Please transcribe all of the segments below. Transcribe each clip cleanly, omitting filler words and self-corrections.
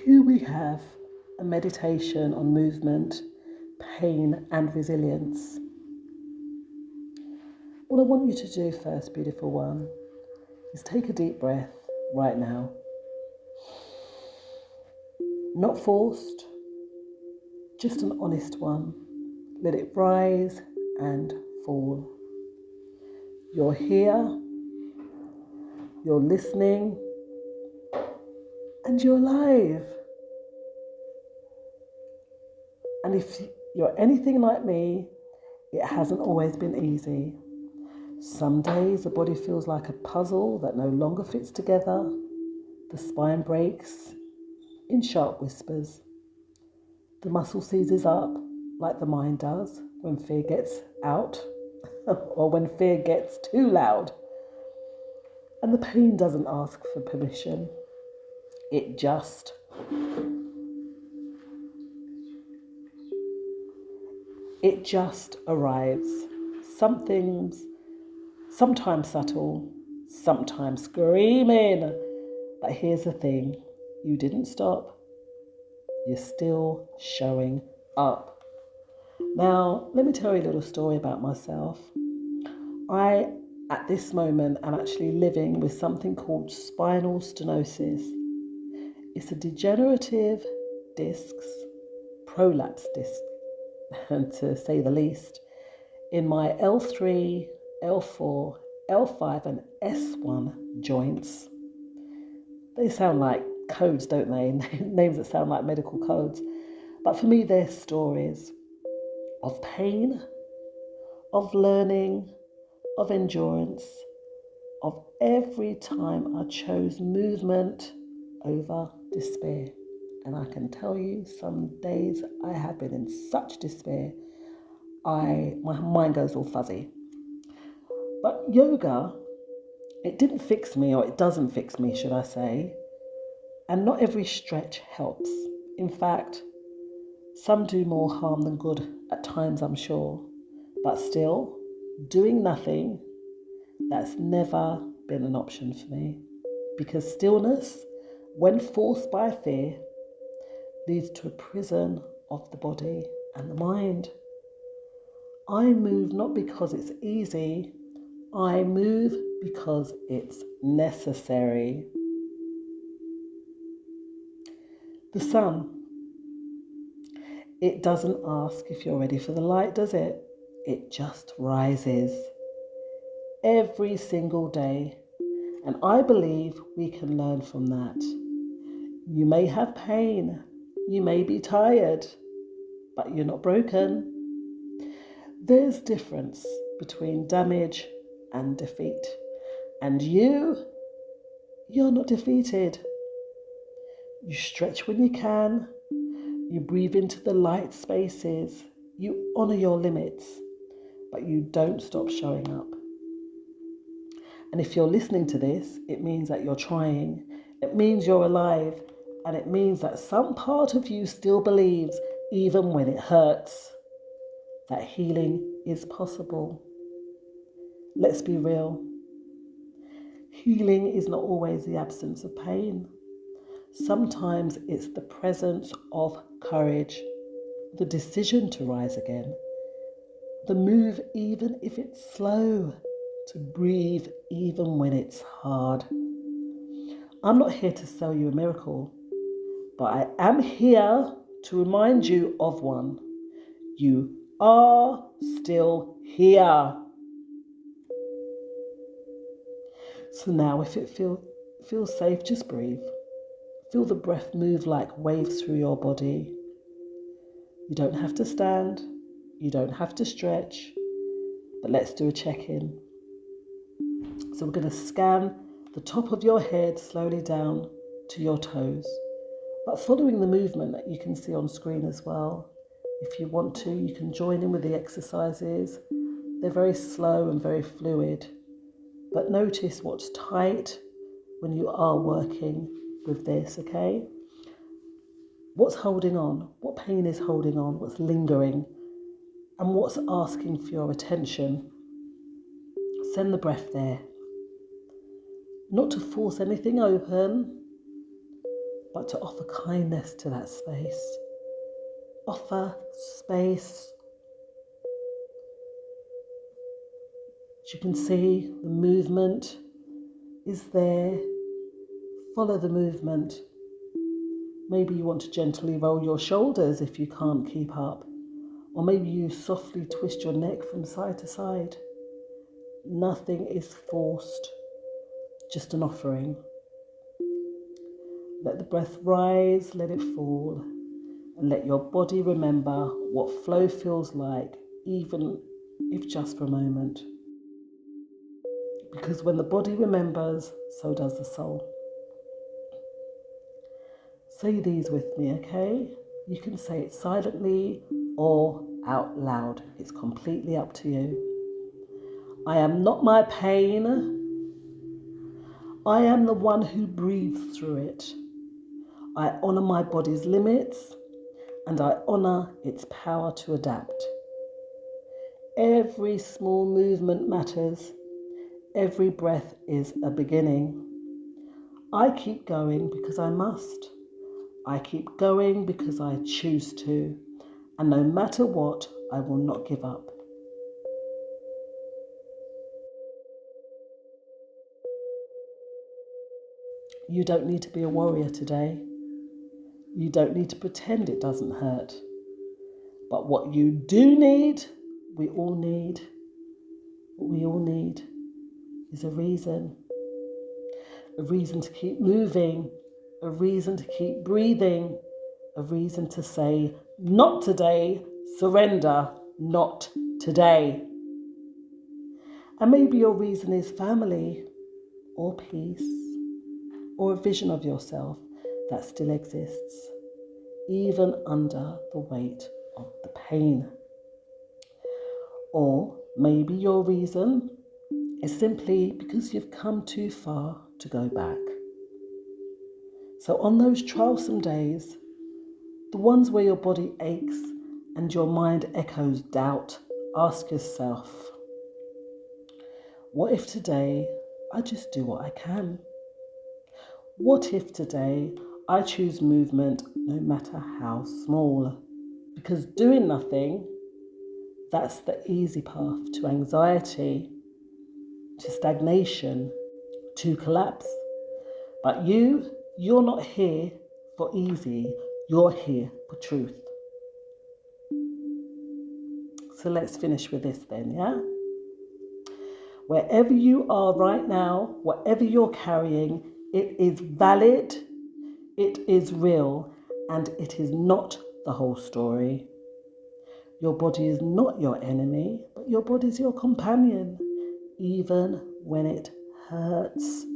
Here we have a meditation on movement, pain and resilience. What I want you to do first, beautiful one, is take a deep breath right now. Not forced, just an honest one. Let it rise and fall. You're here, you're listening, and you're alive. And if you're anything like me, it hasn't always been easy. Some days the body feels like a puzzle that no longer fits together. The spine breaks in sharp whispers. The muscle seizes up like the mind does when fear gets out or when fear gets too loud. And the pain doesn't ask for permission. It just arrives. Sometimes subtle, sometimes screaming. But here's the thing, you didn't stop. You're still showing up. Now, let me tell you a little story about myself. At this moment, I'm actually living with something called spinal stenosis. It's a degenerative prolapse disc, to say the least, in my L3, L4, L5 and S1 joints. They sound like codes, don't they? Names that sound like medical codes. But for me, they're stories of pain, of learning, of endurance, of every time I chose movement over despair. And I can tell you, some days I have been in such despair, my mind goes all fuzzy. But yoga, it didn't fix me, or it doesn't fix me, should I say. And not every stretch helps. In fact, some do more harm than good at times, I'm sure. But still, doing nothing, that's never been an option for me. Because stillness, when forced by fear, leads to a prison of the body and the mind. I move not because it's easy, I move because it's necessary. The sun, it doesn't ask if you're ready for the light, does it? It just rises every single day. And I believe we can learn from that. You may have pain, you may be tired, but you're not broken. There's difference between damage and defeat. And you're not defeated. You stretch when you can. You breathe into the light spaces. You honor your limits, but you don't stop showing up. And if you're listening to this, it means that you're trying. It means you're alive. And it means that some part of you still believes, even when it hurts, that healing is possible. Let's be real. Healing is not always the absence of pain. Sometimes it's the presence of courage, the decision to rise again, the move even if it's slow, to breathe even when it's hard. I'm not here to sell you a miracle, but I am here to remind you of one. You are still here. So now if it feels safe, just breathe. Feel the breath move like waves through your body. You don't have to stand, you don't have to stretch, but let's do a check-in. So we're going to scan the top of your head slowly down to your toes, but following the movement that you can see on screen as well. If you want to, you can join in with the exercises. They're very slow and very fluid, but notice what's tight when you are working with this, okay? What's holding on? What pain is holding on? What's lingering? And what's asking for your attention? Send the breath there. Not to force anything open, but to offer kindness to that space. Offer space. As you can see, the movement is there. Follow the movement. Maybe you want to gently roll your shoulders if you can't keep up. Or maybe you softly twist your neck from side to side. Nothing is forced, just an offering. Let the breath rise, let it fall, and let your body remember what flow feels like, even if just for a moment. Because when the body remembers, so does the soul. Say these with me, okay? You can say it silently or out loud. It's completely up to you. I am not my pain. I am the one who breathes through it. I honour my body's limits and I honour its power to adapt. Every small movement matters. Every breath is a beginning. I keep going because I must. I keep going because I choose to. And no matter what, I will not give up. You don't need to be a warrior today. You don't need to pretend it doesn't hurt. But what you do need, we all need, what we all need is a reason to keep moving, a reason to keep breathing, a reason to say, not today, surrender, not today. And maybe your reason is family or peace or a vision of yourself that still exists, even under the weight of the pain. Or maybe your reason is simply because you've come too far to go back. So on those trialsome days, the ones where your body aches and your mind echoes doubt, ask yourself, what if today I just do what I can? What if today I choose movement no matter how small? Because doing nothing, that's the easy path to anxiety, to stagnation, to collapse. But you're not here for easy, you're here for truth. So let's finish with this then, yeah? Wherever you are right now, whatever you're carrying, it is valid, it is real, and it is not the whole story. Your body is not your enemy, but your body is your companion, even when it hurts,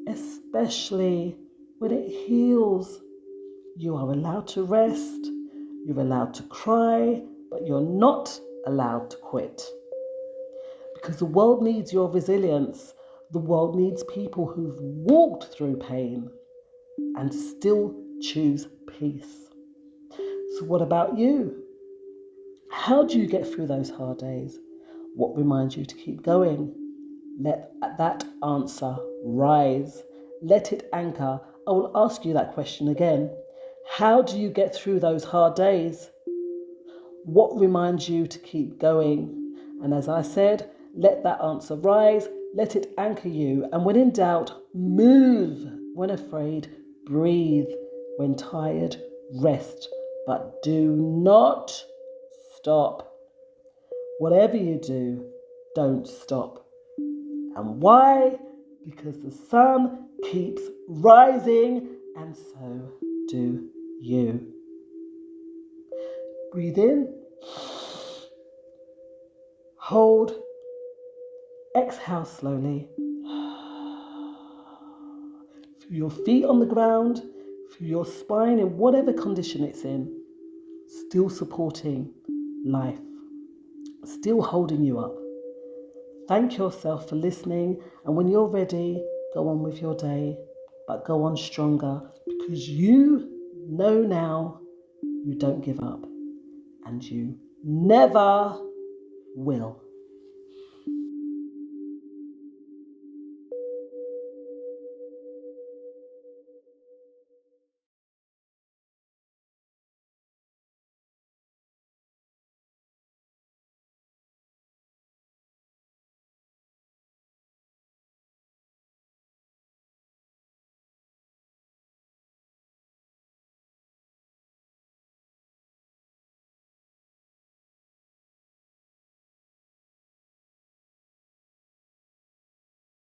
especially when it heals. You are allowed to rest, you're allowed to cry, but you're not allowed to quit. Because the world needs your resilience. The world needs people who've walked through pain and still choose peace. So what about you? How do you get through those hard days? What reminds you to keep going? Let that answer rise. Let it anchor. I will ask you that question again. How do you get through those hard days? What reminds you to keep going? And as I said, let that answer rise. Let it anchor you. And when in doubt, move. When afraid, breathe. When tired, rest. But do not stop. Whatever you do, don't stop. And why? Because the sun keeps rising, and so do you. Breathe in. Hold. Exhale slowly. Feel your feet on the ground. Feel your spine in whatever condition it's in. Still supporting life. Still holding you up. Thank yourself for listening. And when you're ready, go on with your day. But go on stronger. Because you know now you don't give up. And you never will.